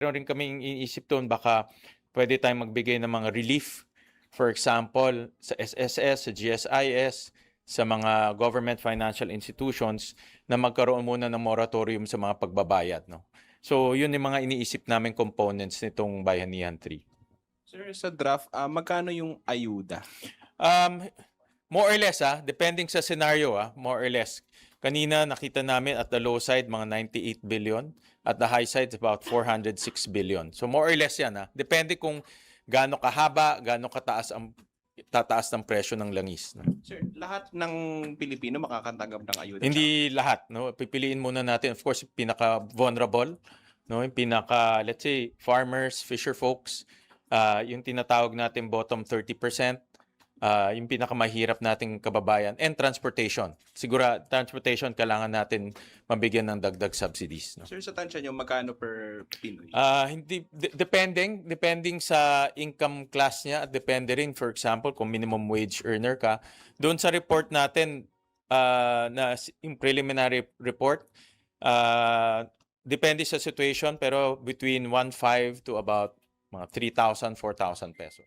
Meron rin kaming iniisip doon, baka pwede tayong magbigay ng mga relief. For example, sa SSS, sa GSIS, sa mga government financial institutions na magkaroon muna ng moratorium sa mga pagbabayad. No? So, yun yung mga iniisip namin components nitong Bayanihan 3. Sir, sa draft, magkano yung ayuda? More or less, depending sa scenario, more or less. Kanina nakita namin at the low side mga 98 billion, at the high side about 406 billion. So more or less yan. Depende kung gaano kahaba, gaano kataas ang tataas ng presyo ng langis. No? Sir, lahat ng Pilipino makakatanggap ng ayuda? Hindi lahat. No? Pipiliin muna natin, of course, pinaka-vulnerable, no? Yung pinaka, let's say, farmers, fisher folks, yung tinatawag natin bottom 30%, yung pinakamahirap nating kababayan, and transportation. Siguro, transportation, kailangan natin mabigyan ng dagdag subsidies. No? Sir, sa tansya nyo, magkano per Pinoy? Hindi, depending sa income class niya, at depende rin, for example, kung minimum wage earner ka. Doon sa report natin, na yung preliminary report, depende sa situation, pero between 1.5 to about mga 3,000, 4,000 pesos.